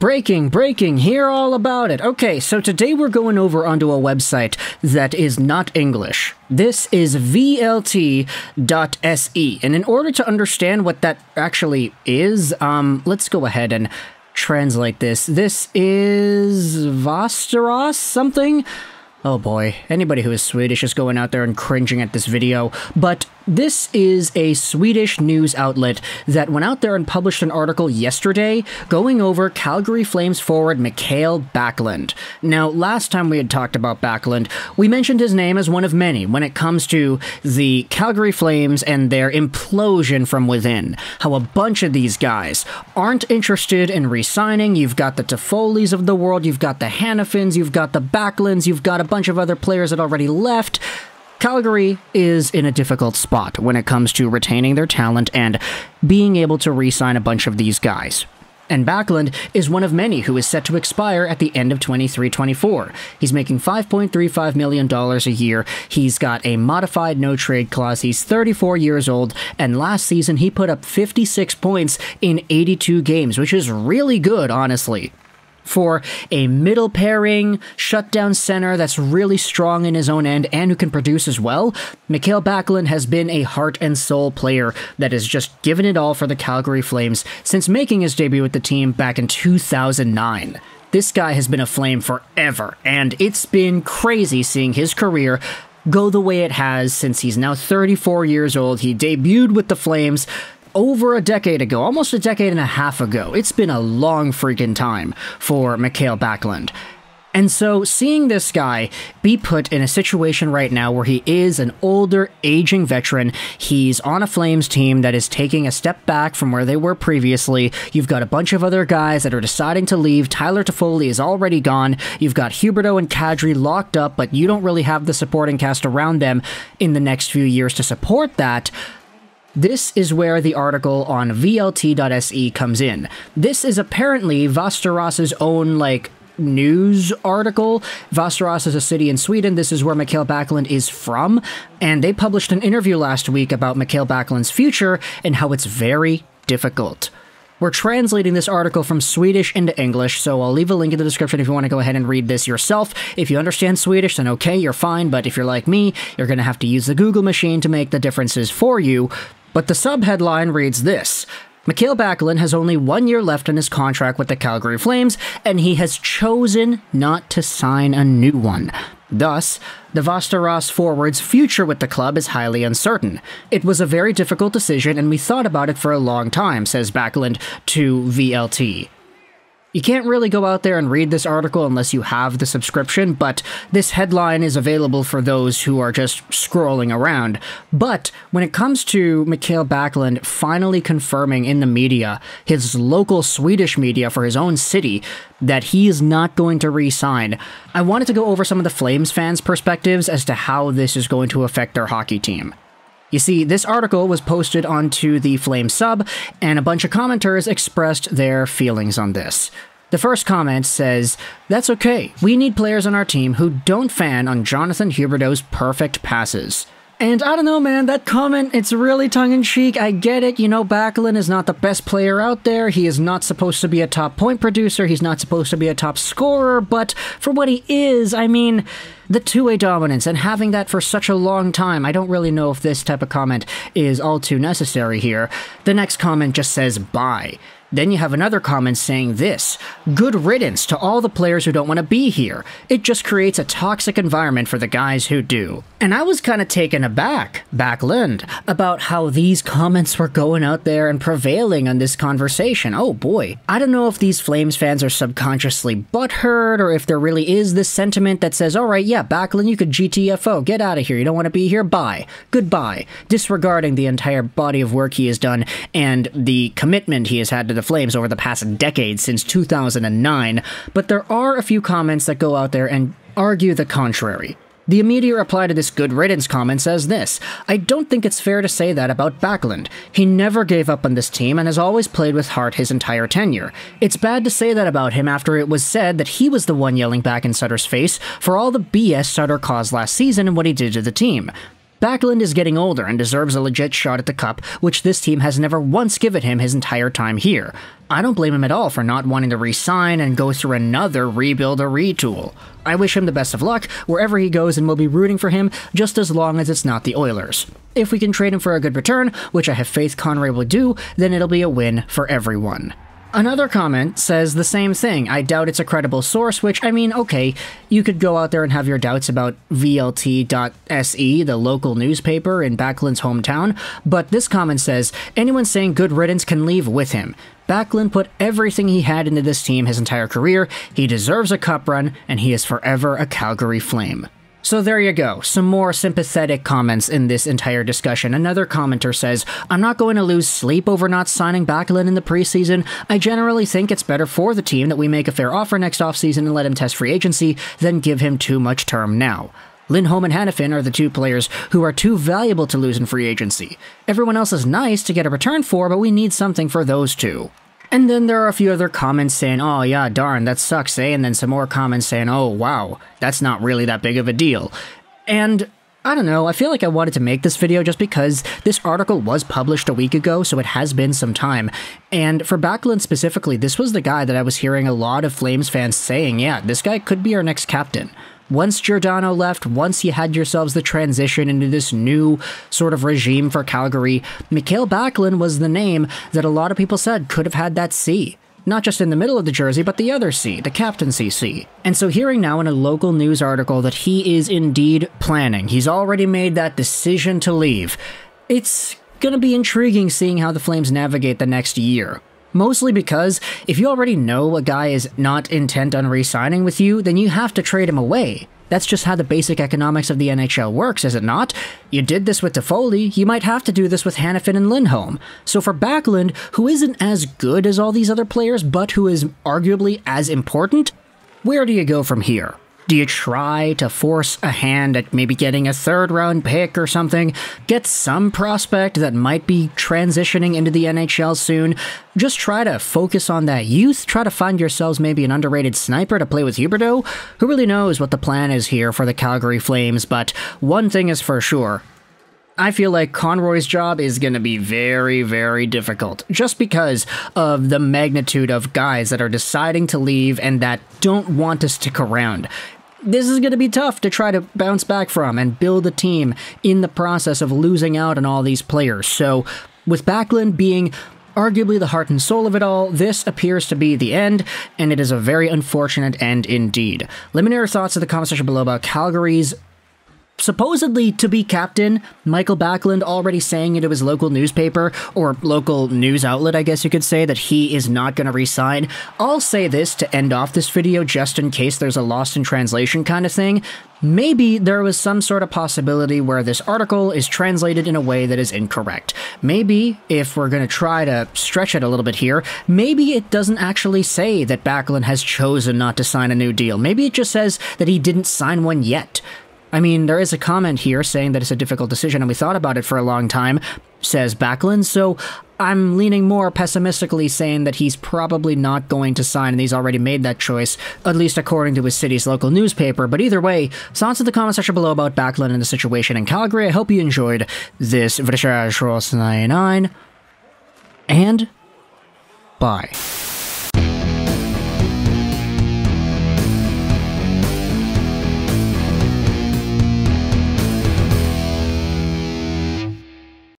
Breaking, hear all about it. Okay, so today we're going over onto a website that is not English. This is VLT.se, and in order to understand what that actually is, let's go ahead and translate this. This is Vasteras something? Oh boy, anybody who is Swedish is going out there and cringing at this video, but this is a Swedish news outlet that went out there and published an article yesterday going over Calgary Flames forward Mikael Backlund. Now, last time we had talked about Backlund, we mentioned his name as one of many when it comes to the Calgary Flames and their implosion from within. How a bunch of these guys aren't interested in re-signing. You've got the Toffolis of the world, you've got the Hannafins, you've got the Backlunds, you've got a bunch of other players that already left. Calgary is in a difficult spot when it comes to retaining their talent and being able to re-sign a bunch of these guys. And Backlund is one of many who is set to expire at the end of 23-24. He's making $5.35 million a year. He's got a modified no-trade clause. He's 34 years old, and last season he put up 56 points in 82 games, which is really good, honestly. For a middle pairing, shutdown center that's really strong in his own end and who can produce as well, Mikael Backlund has been a heart and soul player that has just given it all for the Calgary Flames since making his debut with the team back in 2009. This guy has been a Flame forever, and it's been crazy seeing his career go the way it has since he's now 34 years old. He debuted with the Flames over a decade ago, almost a decade and a half ago. It's been a long freaking time for Mikael Backlund. And so seeing this guy be put in a situation right now where he is an older, aging veteran, he's on a Flames team that is taking a step back from where they were previously. You've got a bunch of other guys that are deciding to leave. Tyler Toffoli is already gone. You've got Huberdeau and Kadri locked up, but you don't really have the supporting cast around them in the next few years to support that. This is where the article on VLT.se comes in. This is apparently Vasteras' own, news article. Vasteras is a city in Sweden. This is where Mikael Backlund is from, and they published an interview last week about Mikael Backlund's future and how it's very difficult. We're translating this article from Swedish into English, so I'll leave a link in the description if you want to go ahead and read this yourself. If you understand Swedish, then okay, you're fine, but if you're like me, you're going to have to use the Google machine to make the differences for you. But the subheadline reads this: Mikael Backlund has only 1 year left on his contract with the Calgary Flames, and he has chosen not to sign a new one. Thus, the Vasteras forward's future with the club is highly uncertain. It was a very difficult decision, and we thought about it for a long time, says Backlund to VLT. You can't really go out there and read this article unless you have the subscription, but this headline is available for those who are just scrolling around. But when it comes to Mikael Backlund finally confirming in the media, his local Swedish media for his own city, that he is not going to re-sign, I wanted to go over some of the Flames fans' perspectives as to how this is going to affect their hockey team. You see, this article was posted onto the Flames sub, and a bunch of commenters expressed their feelings on this. The first comment says, "That's okay, we need players on our team who don't fan on Jonathan Huberdeau's perfect passes." And I don't know, man, that comment, it's really tongue-in-cheek. I get it, Backlund is not the best player out there. He is not supposed to be a top point producer. He's not supposed to be a top scorer. But for what he is, I mean, the two-way dominance and having that for such a long time, I don't really know if this type of comment is all too necessary here. The next comment just says, "Bye." Then you have another comment saying this: "Good riddance to all the players who don't want to be here. It just creates a toxic environment for the guys who do." And I was kind of taken aback, Backlund, about how these comments were going out there and prevailing on this conversation. Oh boy. I don't know if these Flames fans are subconsciously butthurt or if there really is this sentiment that says, alright, yeah, Backlund, you could GTFO, get out of here, you don't want to be here, bye. Goodbye. Disregarding the entire body of work he has done and the commitment he has had to the Flames over the past decade since 2009, but there are a few comments that go out there and argue the contrary. The immediate reply to this good riddance comment says this: "I don't think it's fair to say that about Backlund. He never gave up on this team and has always played with heart his entire tenure. It's bad to say that about him after it was said that he was the one yelling back in Sutter's face for all the BS Sutter caused last season and what he did to the team. Backlund is getting older and deserves a legit shot at the Cup, which this team has never once given him his entire time here. I don't blame him at all for not wanting to re-sign and go through another rebuild or retool. I wish him the best of luck wherever he goes and will be rooting for him just as long as it's not the Oilers. If we can trade him for a good return, which I have faith Conroy will do, then it'll be a win for everyone. Another comment says the same thing. I doubt it's a credible source, which, I mean, okay, you could go out there and have your doubts about VLT.se, the local newspaper in Backlund's hometown, but this comment says, anyone saying good riddance can leave with him. Backlund put everything he had into this team his entire career, he deserves a cup run, and he is forever a Calgary Flame. So there you go, some more sympathetic comments in this entire discussion. Another commenter says, I'm not going to lose sleep over not signing Backlund in the preseason. I generally think it's better for the team that we make a fair offer next offseason and let him test free agency than give him too much term now. Lindholm and Hanifin are the two players who are too valuable to lose in free agency. Everyone else is nice to get a return for, but we need something for those two. And then there are a few other comments saying, oh yeah, darn, that sucks, eh? And then some more comments saying, oh wow, that's not really that big of a deal. And I don't know, I feel like I wanted to make this video just because this article was published a week ago, so it has been some time. And for Backlund specifically, this was the guy that I was hearing a lot of Flames fans saying, yeah, this guy could be our next captain. Once Giordano left, once you had yourselves the transition into this new sort of regime for Calgary, Mikael Backlund was the name that a lot of people said could have had that C. Not just in the middle of the jersey, but the other C, the captaincy C. And so hearing now in a local news article that he is indeed planning, he's already made that decision to leave, it's gonna be intriguing seeing how the Flames navigate the next year. Mostly because, if you already know a guy is not intent on re-signing with you, then you have to trade him away. That's just how the basic economics of the NHL works, is it not? You did this with Toffoli, you might have to do this with Hanifin and Lindholm. So for Backlund, who isn't as good as all these other players, but who is arguably as important, where do you go from here? Do you try to force a hand at maybe getting a third-round pick or something? Get some prospect that might be transitioning into the NHL soon? Just try to focus on that youth? Try to find yourselves maybe an underrated sniper to play with Huberdeau? Who really knows what the plan is here for the Calgary Flames, but one thing is for sure. I feel like Conroy's job is going to be very, very difficult, just because of the magnitude of guys that are deciding to leave and that don't want to stick around. This is going to be tough to try to bounce back from and build a team in the process of losing out on all these players. So, with Backlund being arguably the heart and soul of it all, this appears to be the end, and it is a very unfortunate end indeed. Let me know your thoughts in the comment section below about Calgary's supposedly to-be captain, Mikael Backlund, already saying into his local newspaper, or local news outlet, I guess you could say, that he is not going to resign. I'll say this to end off this video, just in case there's a lost in translation kind of thing. Maybe there was some sort of possibility where this article is translated in a way that is incorrect. Maybe, if we're going to try to stretch it a little bit here, maybe it doesn't actually say that Backlund has chosen not to sign a new deal. Maybe it just says that he didn't sign one yet. I mean, there is a comment here saying that it's a difficult decision and we thought about it for a long time, says Backlund, so I'm leaning more pessimistically saying that he's probably not going to sign and he's already made that choice, at least according to his city's local newspaper. But either way, thoughts in the comment section below about Backlund and the situation in Calgary. I hope you enjoyed this video, and bye.